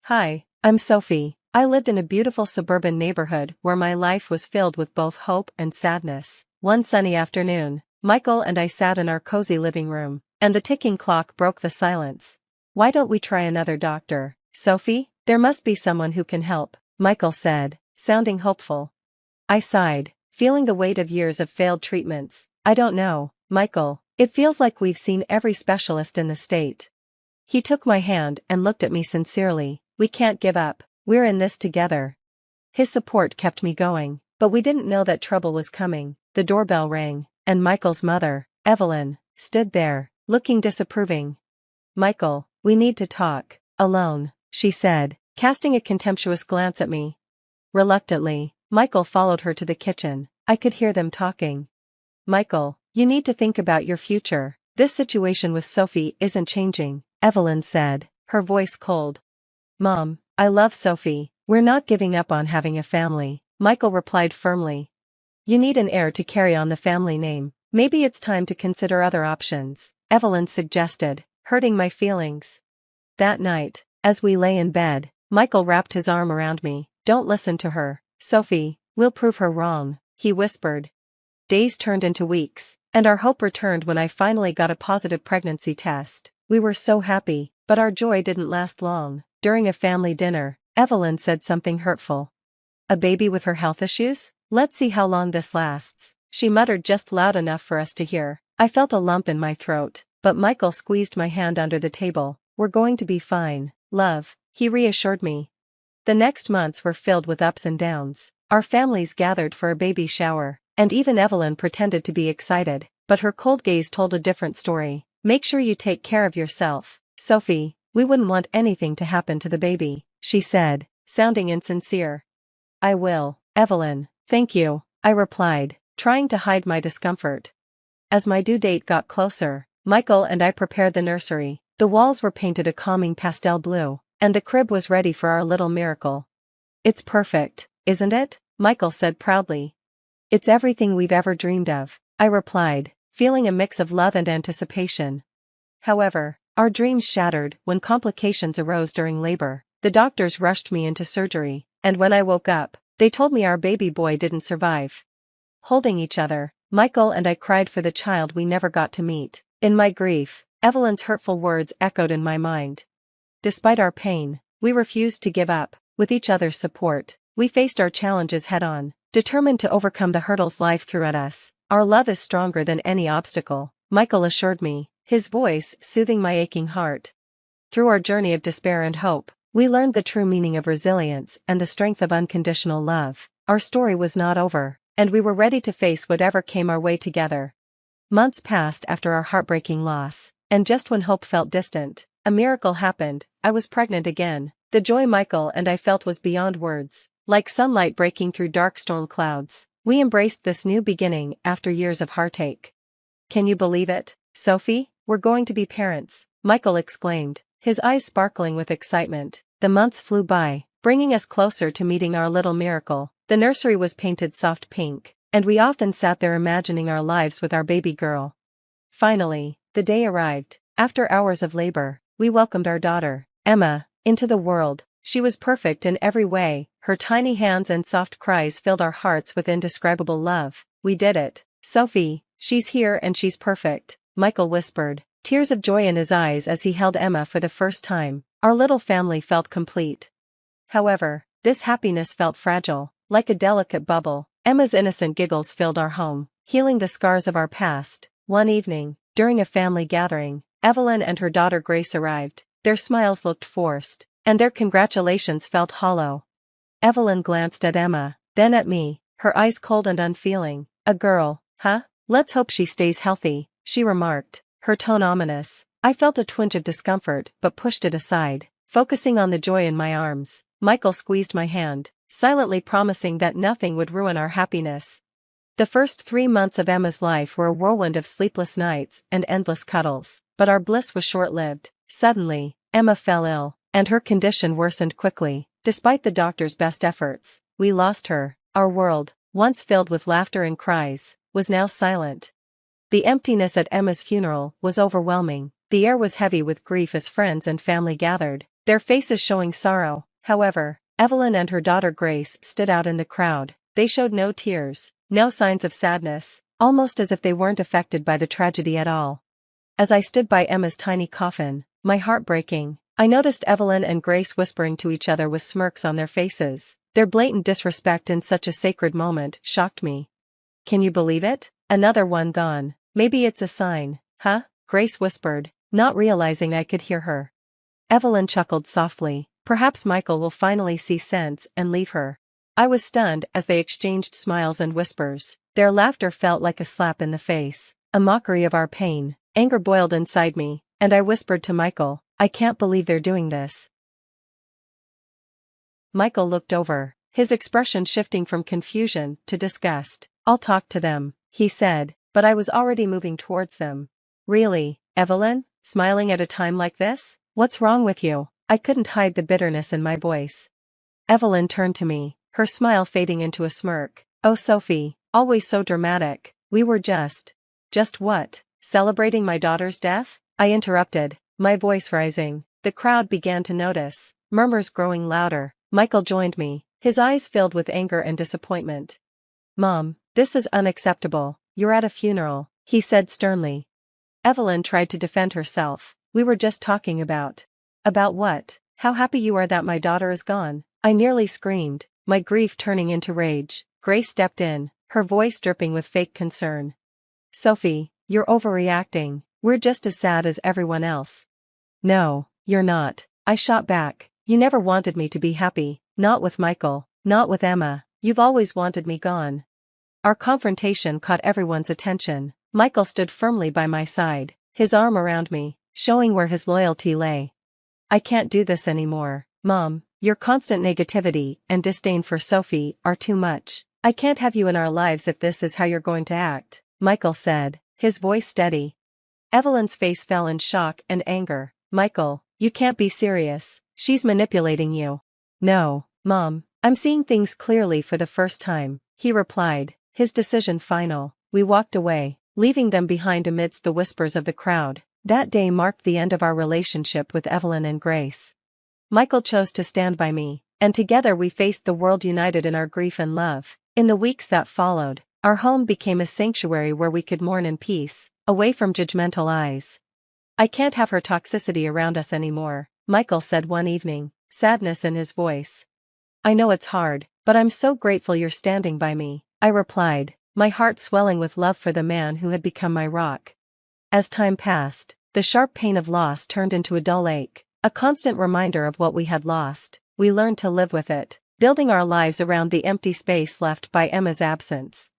Hi, I'm Sophie. I lived in a beautiful suburban neighborhood where my life was filled with both hope and sadness. One sunny afternoon, Michael and I sat in our cozy living room, and the ticking clock broke the silence. "Why don't we try another doctor, Sophie? There must be someone who can help," Michael said, sounding hopeful. I sighed, feeling the weight of years of failed treatments. "I don't know, Michael. It feels like we've seen every specialist in the state." He took my hand and looked at me sincerely. "We can't give up. We're in this together." His support kept me going, but we didn't know that trouble was coming. The doorbell rang, and Michael's mother, Evelyn, stood there, looking disapproving. "Michael, we need to talk, alone," she said, casting a contemptuous glance at me. Reluctantly, Michael followed her to the kitchen. I could hear them talking. "Michael, you need to think about your future. This situation with Sophie isn't changing," Evelyn said, her voice cold. "Mom, I love Sophie. We're not giving up on having a family," Michael replied firmly. "You need an heir to carry on the family name. Maybe it's time to consider other options," Evelyn suggested, hurting my feelings. That night, as we lay in bed, Michael wrapped his arm around me. "Don't listen to her, Sophie. We'll prove her wrong," he whispered. Days turned into weeks, and our hope returned when I finally got a positive pregnancy test. We were so happy, but our joy didn't last long. During a family dinner, Evelyn said something hurtful. "A baby with her health issues? Let's see how long this lasts," she muttered just loud enough for us to hear. I felt a lump in my throat, but Michael squeezed my hand under the table. "We're going to be fine, love," he reassured me. The next months were filled with ups and downs. Our families gathered for a baby shower, and even Evelyn pretended to be excited, but her cold gaze told a different story. "Make sure you take care of yourself, Sophie. We wouldn't want anything to happen to the baby," she said, sounding insincere. "I will, Evelyn, thank you," I replied, trying to hide my discomfort. As my due date got closer, Michael and I prepared the nursery. The walls were painted a calming pastel blue, and the crib was ready for our little miracle. "It's perfect, isn't it?" Michael said proudly. "It's everything we've ever dreamed of," I replied, feeling a mix of love and anticipation. However, our dreams shattered when complications arose during labor. The doctors rushed me into surgery, and when I woke up, they told me our baby boy didn't survive. Holding each other, Michael and I cried for the child we never got to meet. In my grief, Evelyn's hurtful words echoed in my mind. Despite our pain, we refused to give up. With each other's support, we faced our challenges head-on, determined to overcome the hurdles life threw at us. "Our love is stronger than any obstacle," Michael assured me, his voice soothing my aching heart. Through our journey of despair and hope, we learned the true meaning of resilience and the strength of unconditional love. Our story was not over, and we were ready to face whatever came our way together. Months passed after our heartbreaking loss, and just when hope felt distant, a miracle happened. I was pregnant again. The joy Michael and I felt was beyond words, like sunlight breaking through dark storm clouds. We embraced this new beginning after years of heartache. "Can you believe it, Sophie? We're going to be parents," Michael exclaimed, his eyes sparkling with excitement. The months flew by, bringing us closer to meeting our little miracle. The nursery was painted soft pink, and we often sat there imagining our lives with our baby girl. Finally, the day arrived. After hours of labor, we welcomed our daughter, Emma, into the world. She was perfect in every way. Her tiny hands and soft cries filled our hearts with indescribable love. "We did it, Sophie. She's here and she's perfect," Michael whispered, tears of joy in his eyes as he held Emma for the first time. Our little family felt complete. However, this happiness felt fragile, like a delicate bubble. Emma's innocent giggles filled our home, healing the scars of our past. One evening, during a family gathering, Evelyn and her daughter Grace arrived. Their smiles looked forced, and their congratulations felt hollow. Evelyn glanced at Emma, then at me, her eyes cold and unfeeling. "A girl, huh? Let's hope she stays healthy," she remarked, her tone ominous. I felt a twinge of discomfort but pushed it aside, focusing on the joy in my arms. Michael squeezed my hand, silently promising that nothing would ruin our happiness. The first 3 months of Emma's life were a whirlwind of sleepless nights and endless cuddles, but our bliss was short-lived. Suddenly, Emma fell ill, and her condition worsened quickly. Despite the doctor's best efforts, we lost her. Our world, once filled with laughter and cries, was now silent. The emptiness at Emma's funeral was overwhelming. The air was heavy with grief as friends and family gathered. their faces showing sorrow. However, Evelyn and her daughter Grace stood out in the crowd. They showed no tears, no signs of sadness, almost as if they weren't affected by the tragedy at all. As I stood by Emma's tiny coffin, my heart breaking, I noticed Evelyn and Grace whispering to each other with smirks on their faces. Their blatant disrespect in such a sacred moment shocked me. "Can you believe it? Another one gone. Maybe it's a sign, huh?" Grace whispered, not realizing I could hear her. Evelyn chuckled softly. "Perhaps Michael will finally see sense and leave her." I was stunned as they exchanged smiles and whispers. Their laughter felt like a slap in the face, a mockery of our pain. Anger boiled inside me, and I whispered to Michael, "I can't believe they're doing this." Michael looked over, his expression shifting from confusion to disgust. "I'll talk to them," he said, but I was already moving towards them. "Really, Evelyn? Smiling at a time like this? What's wrong with you?" I couldn't hide the bitterness in my voice. Evelyn turned to me, her smile fading into a smirk. "Oh Sophie, always so dramatic. We were just what? Celebrating my daughter's death?" I interrupted, my voice rising. The crowd began to notice, murmurs growing louder. Michael joined me, his eyes filled with anger and disappointment. "Mom, this is unacceptable. You're at a funeral," he said sternly. Evelyn tried to defend herself. "We were just talking about what? How happy you are that my daughter is gone," I nearly screamed, my grief turning into rage. Grace stepped in, her voice dripping with fake concern. "Sophie, you're overreacting. We're just as sad as everyone else." "No, you're not," I shot back. "You never wanted me to be happy, not with Michael, not with Emma. You've always wanted me gone." Our confrontation caught everyone's attention. Michael stood firmly by my side, his arm around me, showing where his loyalty lay. "I can't do this anymore, Mom. Your constant negativity and disdain for Sophie are too much. I can't have you in our lives if this is how you're going to act," Michael said, his voice steady. Evelyn's face fell in shock and anger. "Michael, you can't be serious. She's manipulating you." "No, Mom, I'm seeing things clearly for the first time," he replied, his decision final. We walked away, leaving them behind amidst the whispers of the crowd. That day marked the end of our relationship with Evelyn and Grace. Michael chose to stand by me, and together we faced the world united in our grief and love. In the weeks that followed, our home became a sanctuary where we could mourn in peace, away from judgmental eyes. "I can't have her toxicity around us anymore," Michael said one evening, sadness in his voice. "I know it's hard, but I'm so grateful you're standing by me," I replied, my heart swelling with love for the man who had become my rock. As time passed, the sharp pain of loss turned into a dull ache, a constant reminder of what we had lost. We learned to live with it, building our lives around the empty space left by Emma's absence.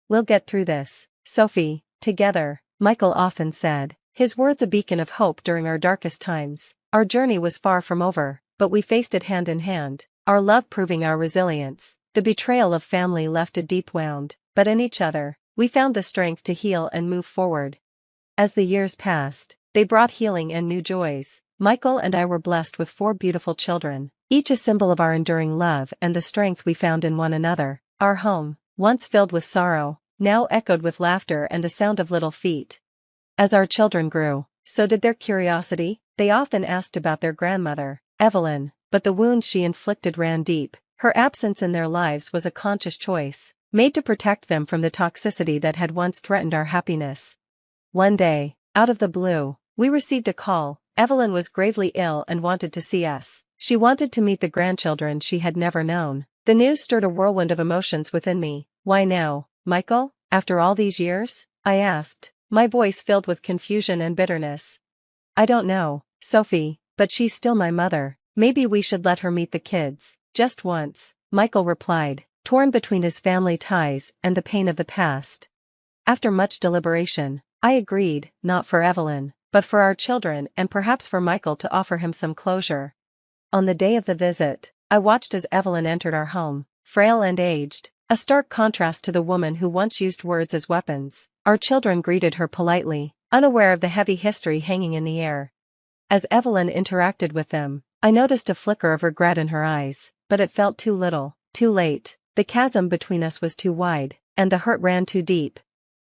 "We'll get through this, Sophie, together," Michael often said, his words a beacon of hope during our darkest times. Our journey was far from over, but we faced it hand in hand, our love proving our resilience. The betrayal of family left a deep wound, but in each other, we found the strength to heal and move forward. As the years passed, they brought healing and new joys. Michael and I were blessed with 4 beautiful children, each a symbol of our enduring love and the strength we found in one another. Our home, once filled with sorrow, now echoed with laughter and the sound of little feet. As our children grew, so did their curiosity. They often asked about their grandmother, Evelyn, but the wounds she inflicted ran deep. Her absence in their lives was a conscious choice, made to protect them from the toxicity that had once threatened our happiness. One day, out of the blue, we received a call. Evelyn was gravely ill and wanted to see us. She wanted to meet the grandchildren she had never known. The news stirred a whirlwind of emotions within me. "Why now, Michael? After all these years?" I asked, my voice filled with confusion and bitterness. "I don't know, Sophie, but she's still my mother. Maybe we should let her meet the kids, just once," Michael replied, torn between his family ties and the pain of the past. After much deliberation, I agreed, not for Evelyn, but for our children and perhaps for Michael to offer him some closure. On the day of the visit, I watched as Evelyn entered our home, frail and aged, a stark contrast to the woman who once used words as weapons. Our children greeted her politely, unaware of the heavy history hanging in the air. As Evelyn interacted with them, I noticed a flicker of regret in her eyes, but it felt too little, too late. The chasm between us was too wide, and the hurt ran too deep.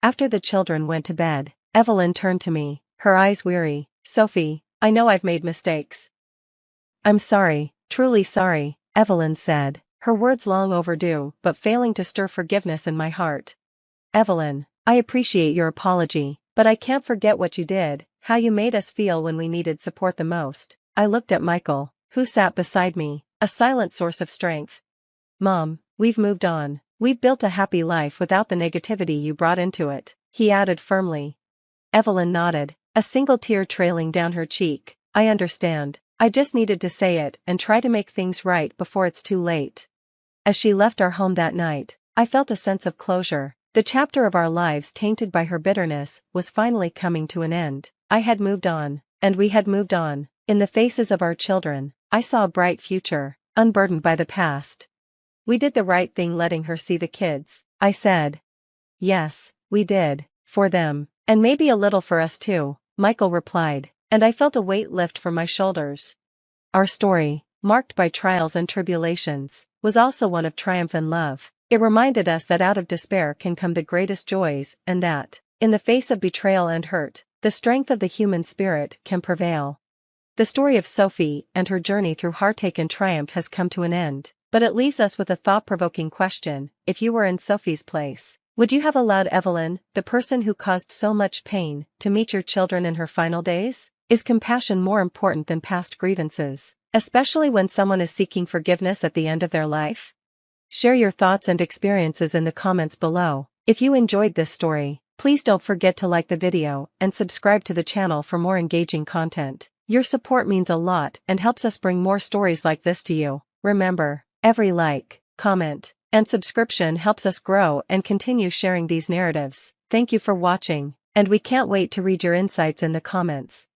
After the children went to bed, Evelyn turned to me, her eyes weary. "Sophie, I know I've made mistakes. I'm sorry, truly sorry, Evelyn said, her words long overdue but failing to stir forgiveness in my heart. Evelyn, I appreciate your apology, but I can't forget what you did, how you made us feel when we needed support the most. I looked at Michael, who sat beside me, a silent source of strength. Mom, we've moved on. We've built a happy life without the negativity you brought into it, he added firmly. Evelyn nodded, a single tear trailing down her cheek. I understand. I just needed to say it and try to make things right before it's too late. As she left our home that night, I felt a sense of closure. The chapter of our lives tainted by her bitterness was finally coming to an end. I had moved on, and we had moved on. In the faces of our children, I saw a bright future, unburdened by the past. We did the right thing letting her see the kids, I said. Yes, we did, for them, and maybe a little for us too, Michael replied, and I felt a weight lift from my shoulders. Our story, marked by trials and tribulations, was also one of triumph and love. It reminded us that out of despair can come the greatest joys, and that, in the face of betrayal and hurt, the strength of the human spirit can prevail. The story of Sophie and her journey through heartache and triumph has come to an end, but it leaves us with a thought-provoking question. If you were in Sophie's place, would you have allowed Evelyn, the person who caused so much pain, to meet your children in her final days? Is compassion more important than past grievances, especially when someone is seeking forgiveness at the end of their life? Share your thoughts and experiences in the comments below. If you enjoyed this story, please don't forget to like the video and subscribe to the channel for more engaging content. Your support means a lot and helps us bring more stories like this to you. Remember, every like, comment, and subscription helps us grow and continue sharing these narratives. Thank you for watching, and we can't wait to read your insights in the comments.